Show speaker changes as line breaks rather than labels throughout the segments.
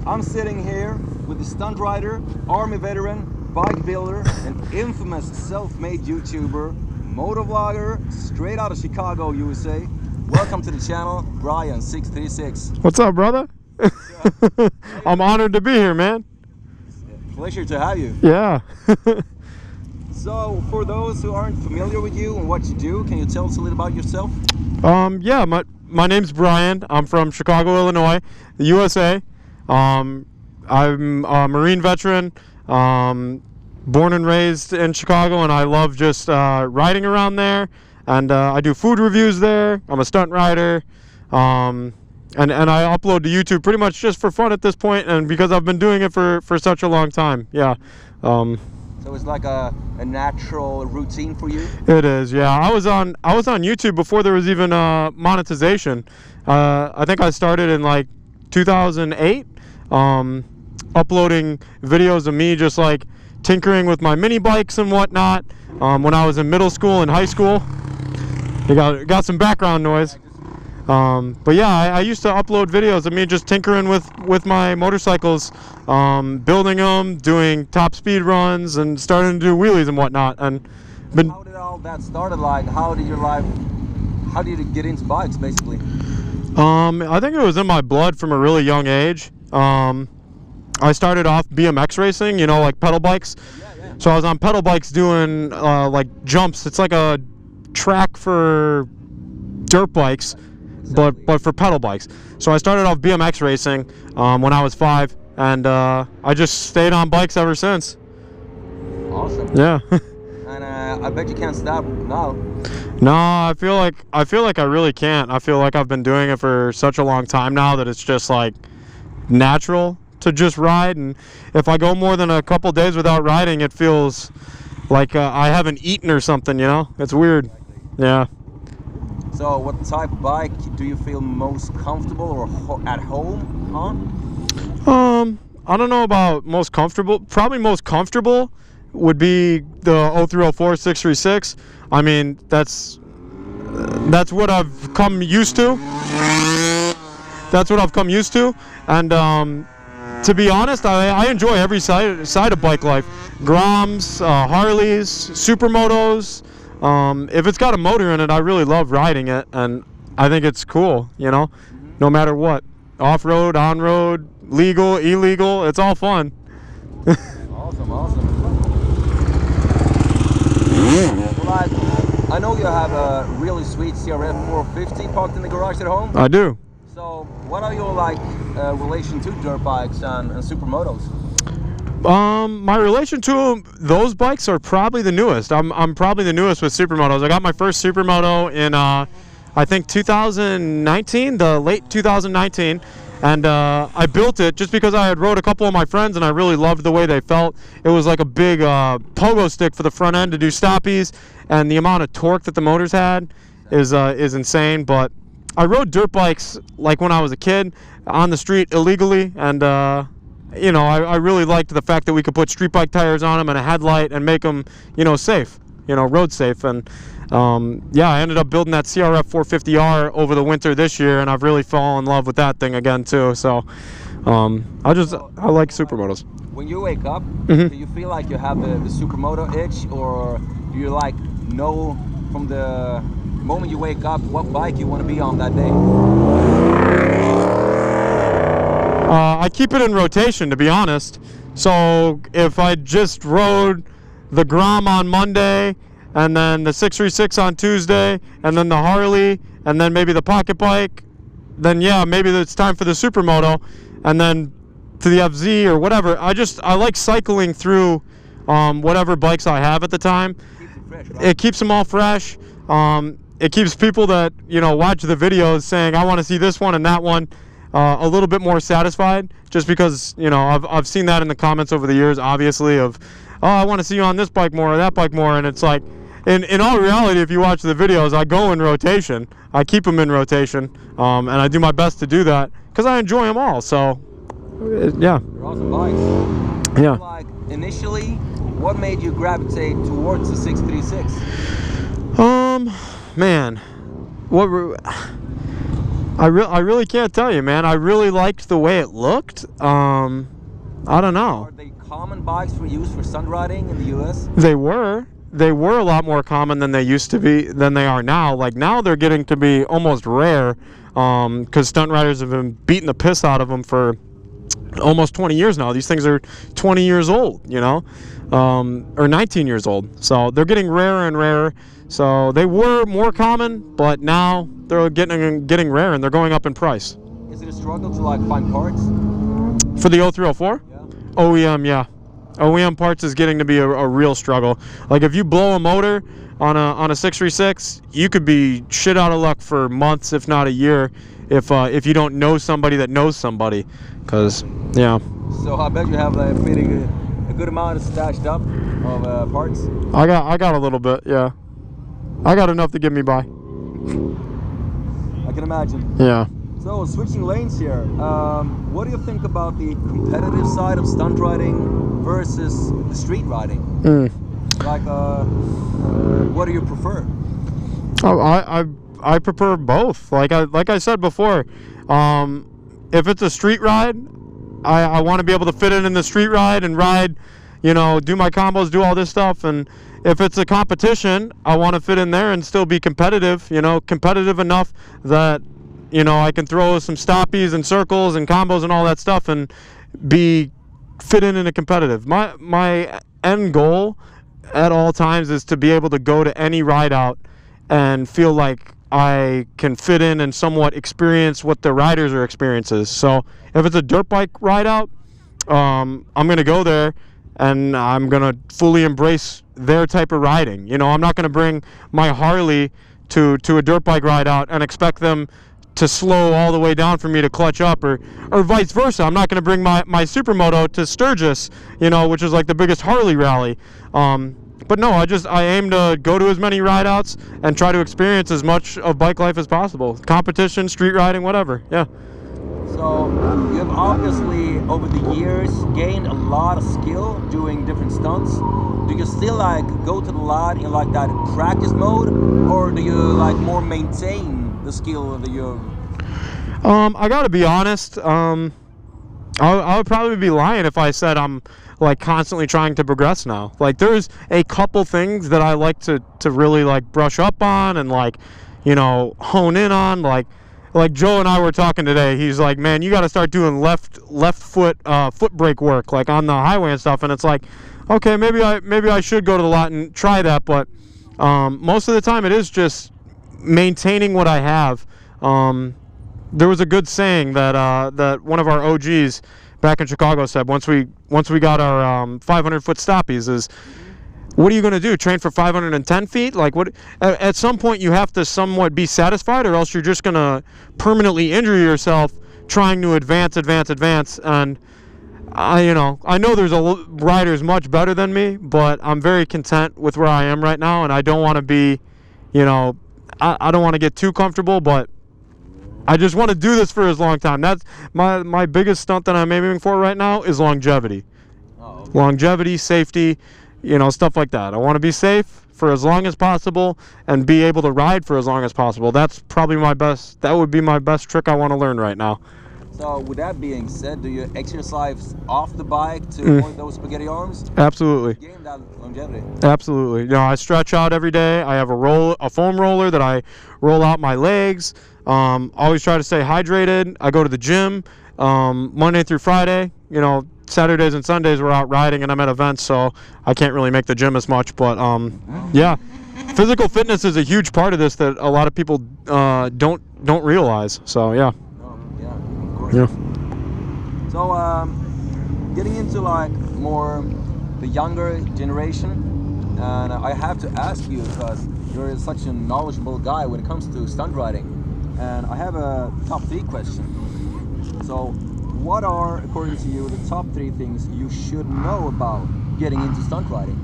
I'm sitting here with the stunt rider, army veteran, bike builder, and infamous self-made YouTuber, motovlogger, straight out of Chicago, USA. Welcome to the channel, Brian636.
What's up, brother? I'm honored to be here, man.
Pleasure to have you.
Yeah.
So, for those who aren't familiar with you and what you do, can you tell us a little about yourself?
Yeah, my name's Brian. I'm from Chicago, Illinois, the USA. I'm a Marine veteran, born and raised in Chicago, and I love just riding around there. And I do food reviews there. I'm a stunt rider, and I upload to YouTube pretty much just for fun at this point, and because I've been doing it for such a long time. Yeah.
So it's like a natural routine for you?
It is, yeah. I was on YouTube before there was even monetization. I think I started in like 2008, uploading videos of me just like tinkering with my mini bikes and whatnot. When I was in middle school and high school, you got some background noise. But yeah, I used to upload videos of me just tinkering with my motorcycles, building them, doing top speed runs, and starting to do wheelies and whatnot. And
how did all that started? Like, how did you get into bikes, basically?
I think it was in my blood from a really young age. I started off BMX racing, you know, like pedal bikes.
Yeah.
So I was on pedal bikes doing like jumps. It's like a track for dirt bikes.
Exactly.
But for pedal bikes. So I started off BMX racing when I was 5, and I just stayed on bikes ever since.
Awesome.
Yeah.
And I bet you can't stop now.
No, I feel like I really can't. I feel like I've been doing it for such a long time now that it's just like natural to just ride. And if I go more than a couple days without riding, it feels like I haven't eaten or something. You know, it's weird. Yeah.
So what type of bike do you feel most comfortable or at home on?
I don't know about most comfortable. Probably most comfortable would be the 0304 636. I mean, that's what I've come used to. That's what I've come used to. And to be honest, I enjoy every side of bike life. Groms, Harleys, supermotos. If it's got a motor in it, I really love riding it, and I think it's cool, you know, no matter what. Off-road, on-road, legal, illegal, it's all fun.
Awesome. Like, I know you have a really sweet CRF 450 parked in the garage at home.
I do.
So what are your like relation to dirt bikes and supermotos?
My relation to those bikes are probably the newest. I'm probably the newest with supermotos. I got my first supermoto in I think 2019, the late 2019, and I built it just because I had rode a couple of my friends and I really loved the way they felt. It was like a big pogo stick for the front end to do stoppies, and the amount of torque that the motors had is insane. But I rode dirt bikes like when I was a kid on the street illegally, and you know, I really liked the fact that we could put street bike tires on them and a headlight and make them, you know, safe, you know, road safe. And yeah, I ended up building that CRF 450R over the winter this year, and I've really fallen in love with that thing again too. So I like supermotos.
When you wake up,
Mm-hmm.
do you feel like you have the supermoto itch, or do you like know from the moment you wake up what bike you want to be on that day?
I keep it in rotation, to be honest. So if I just rode the Grom on Monday, and then the 636 on Tuesday, and then the Harley, and then maybe the pocket bike, then yeah, maybe it's time for the supermoto, and then to the FZ or whatever. I like cycling through whatever bikes I have at the time.
Keeps it fresh, right?
It keeps them all fresh. It keeps people that, you know, watch the videos saying, I want to see this one and that one, a little bit more satisfied, just because, you know, I've seen that in the comments over the years, obviously, of, oh, I want to see you on this bike more or that bike more. And it's like, in all reality, if you watch the videos, I go in rotation. I keep them in rotation, and I do my best to do that because I enjoy them all. So yeah.
They're awesome bikes.
Yeah.
So, like, initially, what made you gravitate towards the 636?
Man, I really can't tell you, man. I really liked the way it looked. I don't know.
Are they common bikes for use for stunt riding in the U.S.?
They were a lot more common than they used to be, than they are now. Like now they're getting to be almost rare, because stunt riders have been beating the piss out of them for almost 20 years now. These things are 20 years old, you know, or 19 years old. So they're getting rarer and rarer. So they were more common, but now they're getting rare, and they're going up in price.
Is it a struggle to like find parts?
For the 0304?
Yeah.
OEM, yeah. OEM parts is getting to be a real struggle. Like if you blow a motor on a 636, you could be shit out of luck for months, if not a year, if you don't know somebody that knows somebody. Cause yeah.
So I bet you have a good amount of stashed up of parts.
I got a little bit, yeah. I got enough to get me by.
I can imagine.
Yeah.
So switching lanes here, what do you think about the competitive side of stunt riding versus the street riding? Like, what do you prefer?
Oh, I prefer both. Like I said before, if it's a street ride, I want to be able to fit in the street ride and ride, you know, do my combos, do all this stuff. And if it's a competition, I want to fit in there and still be competitive, you know, competitive enough that, you know, I can throw some stoppies and circles and combos and all that stuff and be fit in a competitive. My end goal at all times is to be able to go to any ride out and feel like I can fit in and somewhat experience what the riders are experiences. So if it's a dirt bike ride out, I'm going to go there and I'm going to fully embrace their type of riding. You know, I'm not going to bring my Harley to a dirt bike ride out and expect them to slow all the way down for me to clutch up, or vice versa. I'm not going to bring my Supermoto to Sturgis, you know, which is like the biggest Harley rally. But no, I aim to go to as many ride outs and try to experience as much of bike life as possible. Competition, street riding, whatever. Yeah.
So you have obviously over the years gained a lot of skill doing different stunts. Do you still like go to the lot in like that practice mode, or do you like more maintain the skill that you have?
I gotta be honest. I would probably be lying if I said I'm like constantly trying to progress now. Like there's a couple things that I like to really like brush up on and like, you know, hone in on. Like Joe and I were talking today. He's like, man, you got to start doing left foot foot brake work like on the highway and stuff. And it's like, okay, maybe I should go to the lot and try that. But most of the time it is just maintaining what I have. There was a good saying that one of our OGs back in Chicago said once we got our 500-foot stoppies is, what are you going to do? Train for 510 feet? Like what? At some point you have to somewhat be satisfied, or else you're just going to permanently injure yourself trying to advance. And I know there's riders much better than me, but I'm very content with where I am right now, and I don't want to be, you know, I don't want to get too comfortable, but I just want to do this for as long time. That's my biggest stunt that I'm aiming for right now is longevity.
Oh, okay.
Longevity, safety, you know, stuff like that. I want to be safe for as long as possible and be able to ride for as long as possible. That's probably that would be my best trick I want to learn right now.
So with that being said, do you exercise off the bike to avoid those spaghetti arms?
Absolutely.
Gain that longevity.
Absolutely. You know, I stretch out every day. I have a foam roller that I roll out my legs. Always try to stay hydrated. I go to the gym Monday through Friday. You know, Saturdays and Sundays we're out riding and I'm at events, so I can't really make the gym as much. But yeah, physical fitness is a huge part of this that a lot of people don't realize. So yeah.
Oh, yeah, of course.
Yeah.
So getting into like more the younger generation, and I have to ask you because you're such a knowledgeable guy when it comes to stunt riding. And I have a top 3 question. So, what are, according to you, the top 3 things you should know about getting into stunt riding?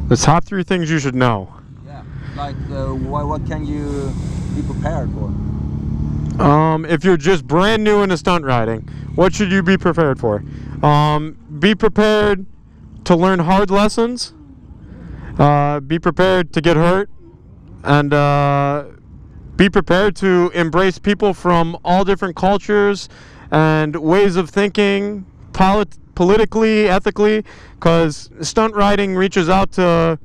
The top 3 things you should know.
Yeah. Like, what can you be prepared for?
If you're just brand new into stunt riding, what should you be prepared for? Be prepared to learn hard lessons. Be prepared to get hurt, and be prepared to embrace people from all different cultures and ways of thinking, politically, ethically, because stunt riding reaches out to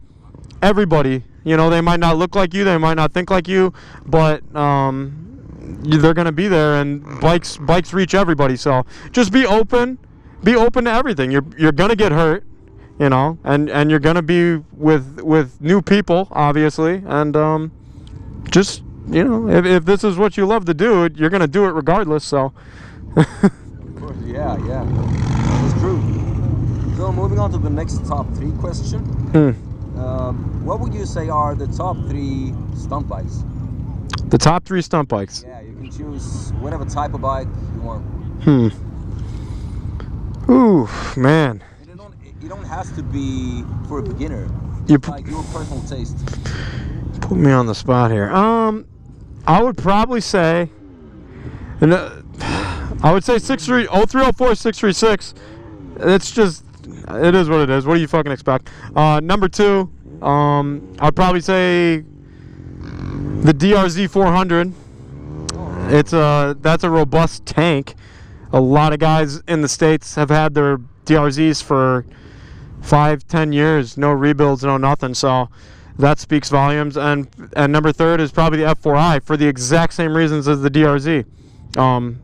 everybody. You know, they might not look like you, they might not think like you, but they're going to be there, and bikes reach everybody. So just be open to everything. You're going to get hurt, you know, and you're going to be with new people, obviously, and just, you know, if this is what you love to do, you're going to do it regardless. So
Of course, yeah, that's true. So moving on to the next top 3 question. What would you say are the top 3 stunt bikes?
The top 3 stunt bikes.
Yeah, you can choose whatever type of bike you want.
Ooh, man.
It don't have to be for a beginner. Like your personal taste.
Put me on the spot here. I would probably say, I would say 0304 636. It's just, it is what it is. What do you fucking expect? Number 2, I'd probably say the DRZ 400. That's a robust tank. A lot of guys in the States have had their DRZs for 5-10 years, no rebuilds, no nothing. So that speaks volumes. And number 3 is probably the F4i for the exact same reasons as the DRZ.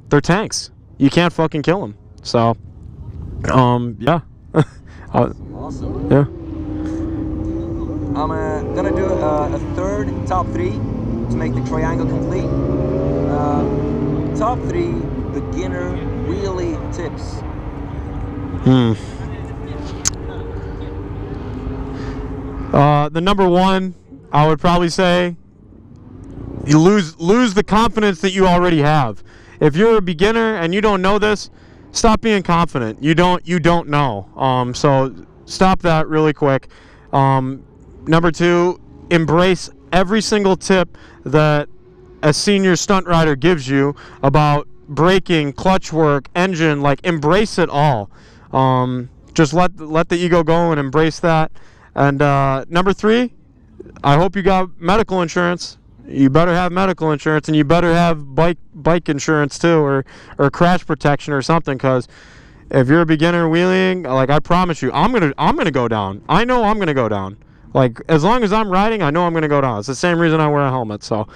They're tanks. You can't fucking kill them. So, yeah.
Awesome.
Yeah.
I'm gonna do a third top 3 to make the triangle complete. Top 3 beginner wheelie tips.
The number 1, I would probably say, you lose the confidence that you already have. If you're a beginner and you don't know this, stop being confident. You don't know. So stop that really quick. Number 2, embrace every single tip that a senior stunt rider gives you about braking, clutch work, engine. Like, embrace it all. Just let the ego go and embrace that. And number 3, I hope you got medical insurance. You better have medical insurance, and you better have bike insurance too, or crash protection or something. Because if you're a beginner wheeling, like, I promise you, I'm gonna go down. I know I'm gonna go down. Like, as long as I'm riding, I know I'm gonna go down. It's the same reason I wear a helmet. So,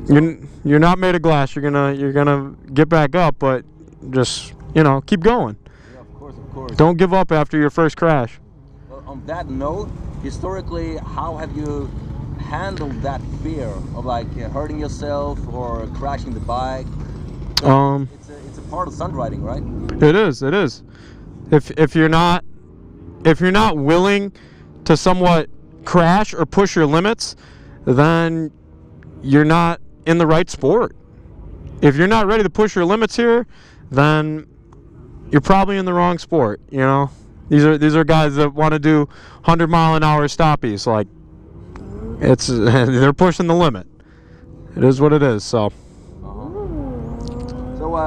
you're not made of glass. You're gonna get back up, but just, you know, keep going.
Yeah, of course.
Don't give up after your first crash.
Well, on that note, historically, how have you handled that fear of, like, hurting yourself or crashing the bike? It's a part of stunt riding, right?
It is. If you're not willing to somewhat crash or push your limits, then you're not in the right sport. If you're not ready to push your limits here, then you're probably in the wrong sport. You know, these are guys that want to do 100-mile-an-hour stoppies. Like, they're pushing the limit. It is what it is. So.
So,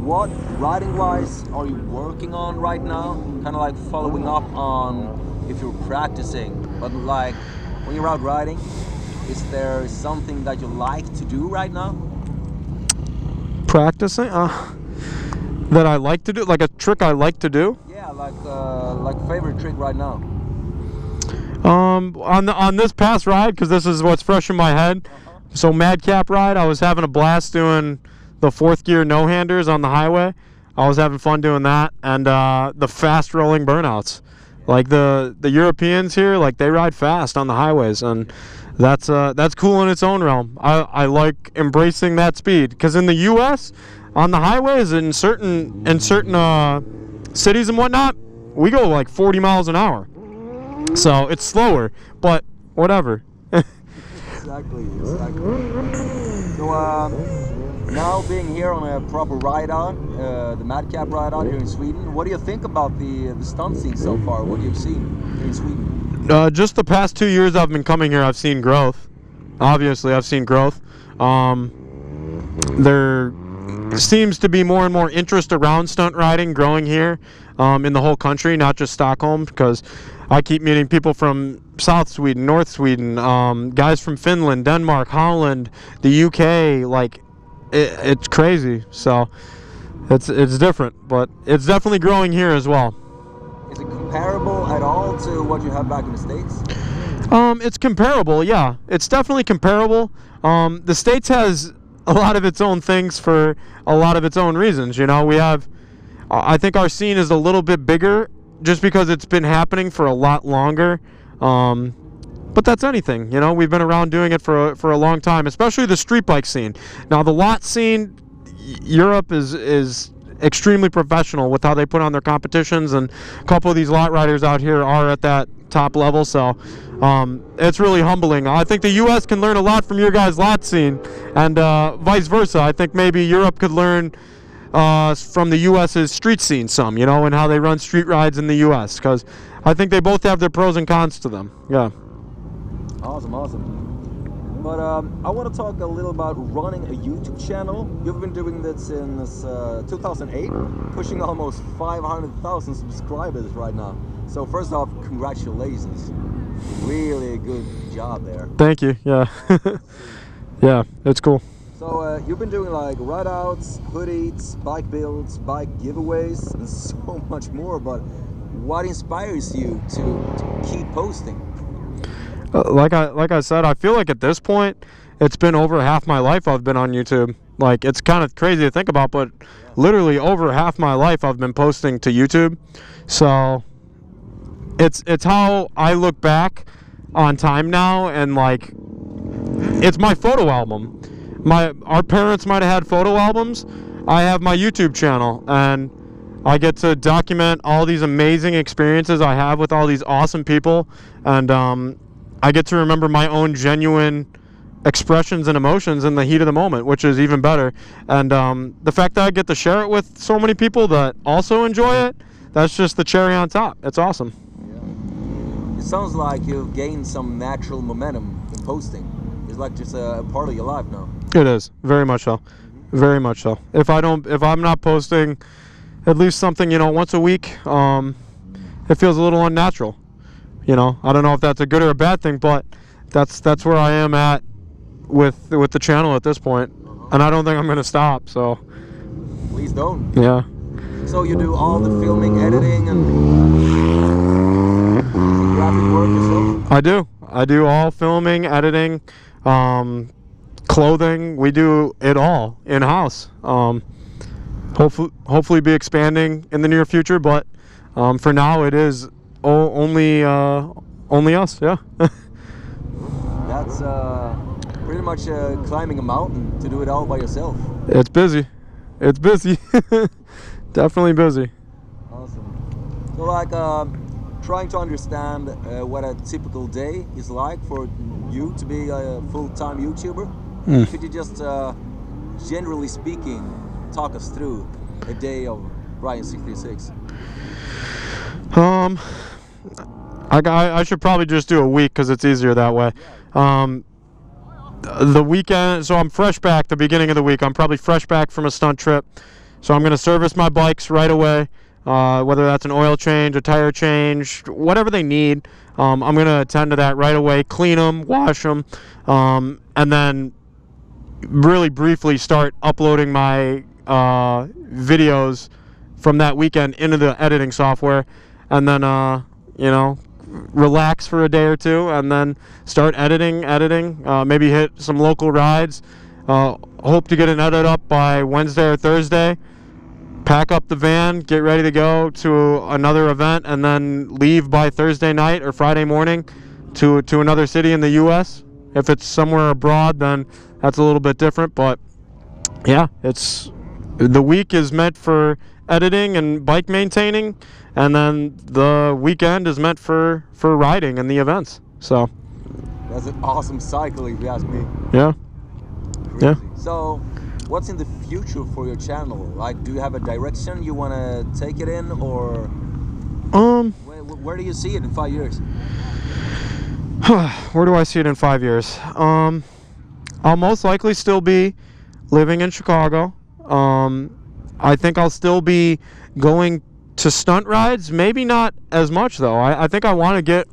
what riding-wise are you working on right now? Kind of like following up on if you're practicing, but like when you're out riding, is there something that you like to do right now?
Practicing? That I like to do, like a trick I like to do.
Yeah, like favorite trick right now.
On this past ride, because this is what's fresh in my head. So madcap ride, I was having a blast doing the 4th gear no-handers on the highway. I was having fun doing that, and the fast rolling burnouts. Like the Europeans here, like, they ride fast on the highways, and that's cool in its own realm. I like embracing that speed, because in the U.S. on the highways in certain cities and whatnot, we go like 40 miles an hour. So it's slower, but whatever.
Exactly. So now being here on a proper ride-out, the madcap ride-out here in Sweden, what do you think about the stunt scene so far? What have you seen here in Sweden?
Just the past 2 years I've been coming here, I've seen growth. Obviously, I've seen growth. seems to be more and more interest around stunt riding growing here in the whole country, not just Stockholm, because I keep meeting people from South Sweden, North Sweden, guys from Finland, Denmark, Holland, the UK. Like, it's crazy. So it's different, but it's definitely growing here as well.
Is it comparable at all to what you have back in the States?
It's comparable, yeah. It's definitely comparable. The States has a lot of its own things for a lot of its own reasons. You know, we have, I think our scene is a little bit bigger just because it's been happening for a lot longer. But that's anything, you know, we've been around doing it for a long time, especially the street bike scene. Now the lot scene, Europe is extremely professional with how they put on their competitions, and a couple of these lot riders out here are at that top level, so it's really humbling. I think the US can learn a lot from your guys' lot scene, and vice versa. I think maybe Europe could learn from the US's street scene some, you know, and how they run street rides in the US, because I think they both have their pros and cons to them. Yeah.
Awesome. But I want to talk a little about running a YouTube channel. You've been doing this since 2008, pushing almost 500,000 subscribers right now. So first off, congratulations. Really good job there.
Thank you. Yeah. Yeah, it's cool.
So you've been doing like ride outs, hood eats, bike builds, bike giveaways, and so much more. But what inspires you to keep posting?
Like I said, I feel like at this point, it's been over half my life I've been on YouTube. Like, it's kind of crazy to think about, but literally over half my life I've been posting to YouTube. So it's how I look back on time now, and like, it's my photo album. Our parents might have had photo albums. I have my YouTube channel, and I get to document all these amazing experiences I have with all these awesome people, and I get to remember my own genuine expressions and emotions in the heat of the moment, which is even better. And the fact that I get to share it with so many people that also enjoy it, that's just the cherry on top. It's awesome.
Yeah. It sounds like you've gained some natural momentum in posting. It's like just a part of your life now.
It is, very much so. Very much so. If I'm not posting at least something, you know, once a week, it feels a little unnatural. You know, I don't know if that's a good or a bad thing, but that's where I am at with the channel at this point, and I don't think I'm gonna stop. So
please don't.
Yeah.
So you do all the filming, editing, and graphic work yourself?
I do all filming, editing, clothing. We do it all in house. Hopefully be expanding in the near future, but for now it is only us. Yeah.
That's pretty much climbing a mountain to do it all by yourself.
It's busy. It's busy. Definitely busy.
Awesome. So like trying to understand what a typical day is like for you to be a full-time YouTuber. Could you just generally speaking talk us through a day of Ryan 636?
I should probably just do a week because it's easier that way. The weekend, so I'm fresh back the beginning of the week. I'm probably fresh back from a stunt trip. So I'm going to service my bikes right away, whether that's an oil change, a tire change, whatever they need. I'm going to attend to that right away, clean them, wash them, and then really briefly start uploading my videos from that weekend into the editing software, and then you know, relax for a day or two, and then start editing, maybe hit some local rides, hope to get an edit up by Wednesday or Thursday, pack up the van, get ready to go to another event, and then leave by Thursday night or Friday morning to another city in the US. If it's somewhere abroad, then that's a little bit different, but yeah, the week is meant for editing and bike maintaining, and then the weekend is meant for riding and the events. So
that's an awesome cycle, if you ask me.
Yeah.
Crazy.
Yeah.
So what's in the future for your channel? Like, do you have a direction you want to take it in, or where do you see it in 5 years?
Where do I see it in 5 years? I'll most likely still be living in Chicago. I think I'll still be going to stunt rides. Maybe not as much though. I think I want to get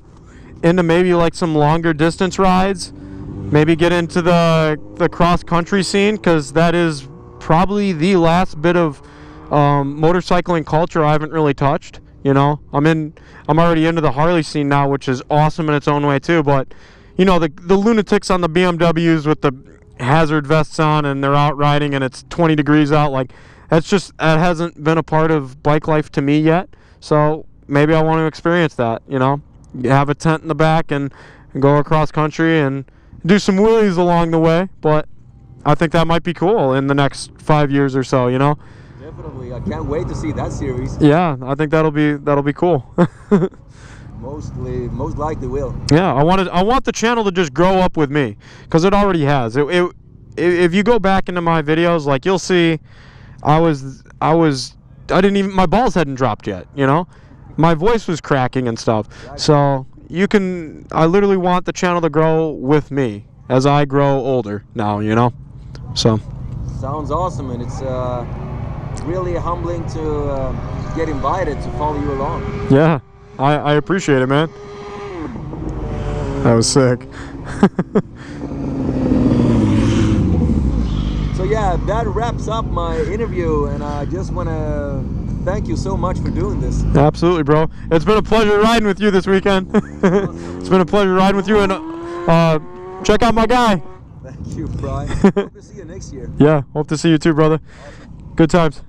into maybe like some longer distance rides. Maybe get into the cross country scene, because that is probably the last bit of motorcycling culture I haven't really touched. You know, I'm already into the Harley scene now, which is awesome in its own way too. But you know, the lunatics on the BMWs with the hazard vests on and they're out riding and it's 20 degrees out, like that hasn't been a part of bike life to me yet. So maybe I want to experience that. You know, have a tent in the back and go across country and do some wheelies along the way. But I think that might be cool in the next 5 years or so. You know.
Definitely, I can't wait to see that series.
Yeah, I think that'll be cool.
Most likely will.
Yeah, I want the channel to just grow up with me, because it already has. If you go back into my videos, like you'll see, I didn't even, my balls hadn't dropped yet. You know, my voice was cracking and stuff. Exactly. So I literally want the channel to grow with me as I grow older now. You know, so.
Sounds awesome, and it's really humbling to get invited to follow you along.
Yeah, I appreciate it, man. That was sick.
So yeah, that wraps up my interview, and I just want to thank you so much for doing this.
Absolutely, bro. It's been a pleasure riding with you this weekend. It's been a pleasure riding with you, and check out my guy.
Thank you, Brian. Hope to see you next year.
Yeah, hope to see you too, brother. Awesome. Good times.